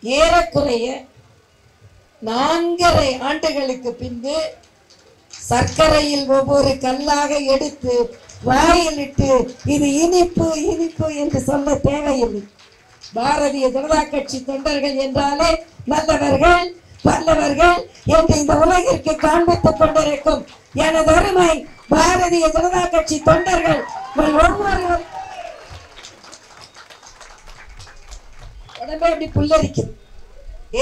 ஏறக்குறைய 4.5 ஆண்டுகளுக்கு பின்பு சர்க்கரையில் ஒவ்வொரு கல்லாக எடுத்து வாயிலிட்டு இது இனிப்பு இனிப்பு என்று சொல்ல தேவையில்லை. பாரதிய ஜனதா கட்சி தொண்டர்கள் என்றாலே நல்லவர்கள் வல்லவர்கள் என்று இந்த உலகிற்கு காண்பித்துக் கொண்டிருக்கும் எனது அருமை பாரதிய ஜனதா கட்சி தொண்டர்கள் ஒவ்வொருவரும் உடம்பே அப்படி புல்லரிக்குது.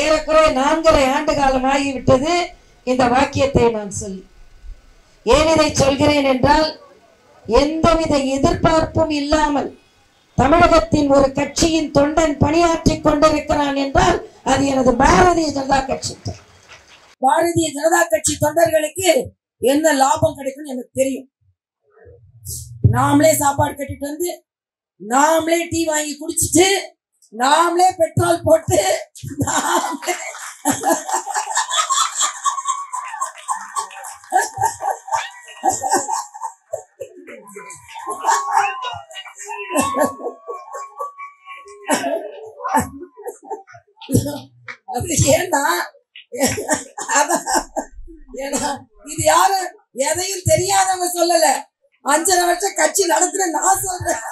ஏறக்குறைய 4.5 ஆண்டு காலம் ஆகிவிட்டது இந்த வாக்கியத்தை நான் சொல்லி. ஏன் இதை சொல்கிறேன் என்றால், எந்தவித எதிர்பார்ப்பும் இல்லாமல் தமிழகத்தின் ஒரு கட்சியின் தொண்டன் பணியாற்றிக் கொண்டிருக்கிறான் என்றால் அது எனது பாரதிய ஜனதா கட்சி. பாரதிய ஜனதா கட்சி தொண்டர்களுக்கு என்ன லாபம் கிடைக்கும் எனக்கு தெரியும். நாமளே சாப்பாடு கட்டிட்டு வந்து, நாமளே டீ வாங்கி குடிச்சிட்டு, நாமளே பெட்ரோல் போட்டு, அது ஏன்னா இது யாரு எதையும் தெரியாதவங்க சொல்லல, 5.5 வருஷம் கட்சி நடத்துற நான் சொல்றேன்.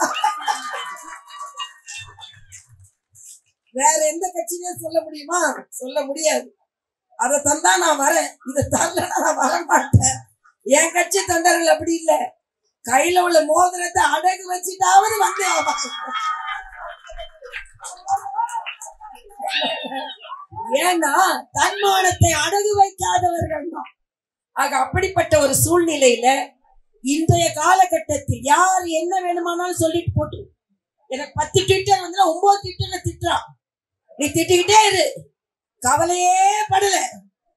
வேற எந்த கட்சியிலையும் சொல்ல முடியுமா? சொல்ல முடியாது. அதை தந்தா நான் வரேன், இதை தரலன்னா நான் வர மாட்டேன். என் கட்சி தொண்டர்கள் அப்படி இல்லை. கையில உள்ள மோதிரத்தை அடகு வச்சுட்டாவது வந்து ஏன்னா தன்மானத்தை அடகு வைக்காதவர்கள் தான். ஆக அப்படிப்பட்ட ஒரு சூழ்நிலையில இன்றைய காலகட்டத்தில் யார் என்ன வேணுமானாலும் சொல்லிட்டு போட்டு, எனக்கு 10 ட்விட்டர் வந்து 9 ட்விட்டர்ல திட்டுறான். நீ திட்டிக்கிட்டே இரு, கவலையே படல.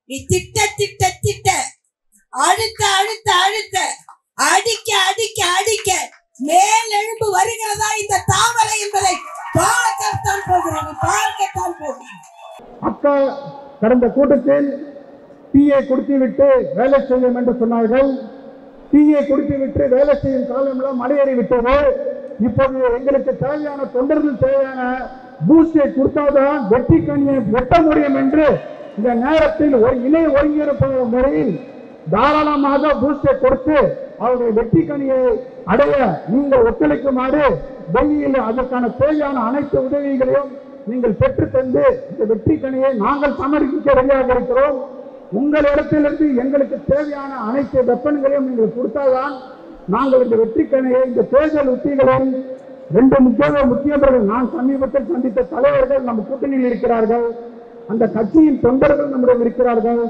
நீ திட்ட திட்ட திட்ட அழுத்த அழுத்த அழுத்த அடிக்க அடிக்க அடிக்க மேலெழும்பு வருகிறதா இந்த தாமரை என்பதை பார்க்கத்தான் போகிறேன், பார்க்கத்தான் போகிறேன். அக்கா கடந்த கூட்டத்தில் டீயை குடித்துவிட்டு வேலை செய்யும் என்று சொன்னார்கள். டீயை குடித்துவிட்டு வேலை செய்யும் காலமெல்லாம் மலையேறி விட்டது. இப்போது எங்களுக்கு தேவையான தொண்டர்கள் தேவையான பூஸ்டை கொடுத்தால்தான் வெற்றி கனியை வெட்ட முடியும் என்று இந்த நேரத்தில் ஒரு இணை ஒருங்கிணைப்பு முறையில் தாராளமாக பூஸ்டை கொடுத்து அவருடைய வெற்றி கனியை அடைய நீங்கள் ஒத்துழைக்குமாறு டெல்லியில் அதற்கான தேவையான அனைத்து உதவிகளையும் நீங்கள் பெற்று தந்து இந்த வெற்றி கனியை நாங்கள் சமர்ப்பிக்க ரெடியாக இருக்கிறோம். உங்கள் இடத்திலிருந்து எங்களுக்கு தேவையான அனைத்து வெப்பன்களையும் நீங்கள் கொடுத்தால்தான் நாங்கள் இந்த வெற்றி கனியை இந்த தேர்தல் உத்திகளையும் 2 முக்கியவர்கள் நான் சமீபத்தில் சந்தித்த தலைவர்கள் நம்ம கூட்டணியில் இருக்கிறார்கள். அந்த கட்சியின் தொண்டர்கள் நம்மிடம் இருக்கிறார்கள்.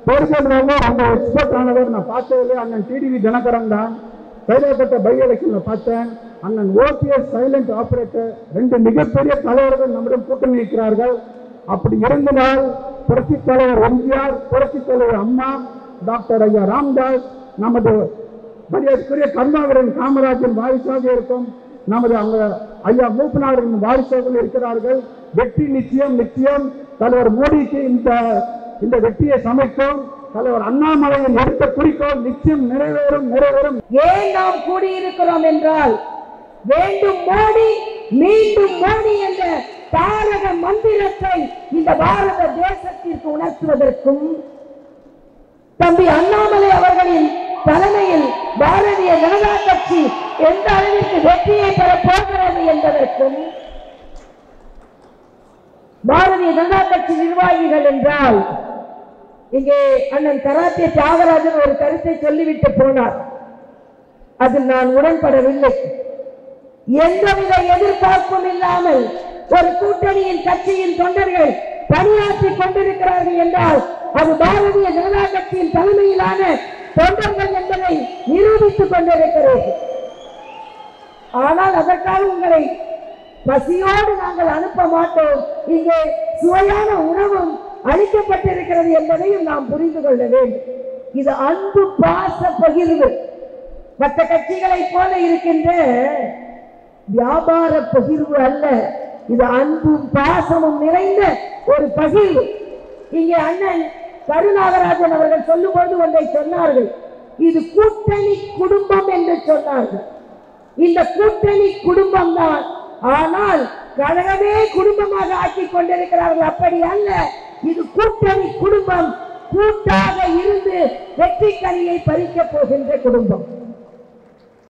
தேர்தல் அந்த எக்ஸ்பர்ட் ஆனவர் நான் பார்த்ததில்லை. அண்ணன் டிடிவி தினகரன் தான். கைதாப்பட்ட பை எலெக்ஷன்ல பார்த்தேன். அண்ணன் ஓபிஎஸ் சைலண்ட் ஆபரேட்டர் 2 மிகப்பெரிய தலைவர்கள் நம்மிடம் கூட்டணி இருக்கிறார்கள். அப்படி இருந்ததால் புரட்சி தலைவர் எம்ஜிஆர், புரட்சி தலைவர் அம்மா, டாக்டர் ஐயா ராம்தாஸ், நமது மரியாதைக்குரிய கருணாகரன் காமராஜன் வாரிசாக இருக்கும் நமது அவங்க ஐயா மூப்பனாரின் வாரிசாக இருக்கிறார்கள். வெற்றி நிச்சயம் நிச்சயம். தலைவர் மோடிக்கு இந்த வெற்றியை சமைக்கும். தலைவர் அண்ணாமலையின் எடுத்த குறிக்கோள் நிச்சயம் நிறைவேறும் நிறைவேறும். ஏன் நாம் கூடியிருக்கிறோம் என்றால், வேண்டும் மோடி மீண்டும் மோடி என்ற தாரக மந்திரத்தை இந்த பாரத தேசத்திற்கு உணர்த்துவதற்கும், தம்பி அண்ணாமலை அவர்களின் தலைமையில் பாரதிய ஜனதா கட்சி எந்த அளவிற்கு வெற்றியை பெற போகிறது என்பதற்கும், பாரதிய ஜனதா கட்சி நிர்வாகிகள் என்றால், இங்கே அண்ணன் கராத்தே தியாகராஜன் ஒரு கருத்தை சொல்லிவிட்டு போனார். அதில் நான் உடன்படவில்லை. எந்தவித எதிர்பார்ப்பும் இல்லாமல் ஒரு கூட்டணியின் கட்சியின் தொண்டர்கள் பணியாற்றிக் கொண்டிருக்கிறார்கள் என்றால் அது பாரதிய ஜனதா கட்சியின் தலைமையிலான தொண்டர்கள் என்பதை நிரூபித்துக் கொண்டிருக்கிறது. ஆனால் அதற்காக உங்களை பசியோடு நாங்கள் அனுப்ப மாட்டோம். இங்கே சுவையான உணவும் அளிக்கப்பட்டிருக்கிறது என்பதையும் நாம் புரிந்து கொள்ள வேண்டும். இது அன்பு பாச பகிர்வு. மற்ற கட்சிகளை போல இருக்கின்ற வியாபார பகிர்வு அல்ல. இது அன்பும் பாசமும் நிறைந்த ஒரு பகிர்வு. இங்கே அண்ணன் கருணாகராஜன் அவர்கள் சொல்லும் போது ஒன்றை சொன்னார்கள். இது கூட்டணி குடும்பம் என்று சொன்னார்கள். இந்த கூட்டணி குடும்பம் தான். ஆனால் கழகமே குடும்பமாக ஆக்கி கொண்டிருக்கிறார்கள். அப்படி அல்ல, இது கூட்டணி குடும்பம். கூட்டாக இருந்து வெற்றி கனியை பறிக்க போகின்ற குடும்பம்.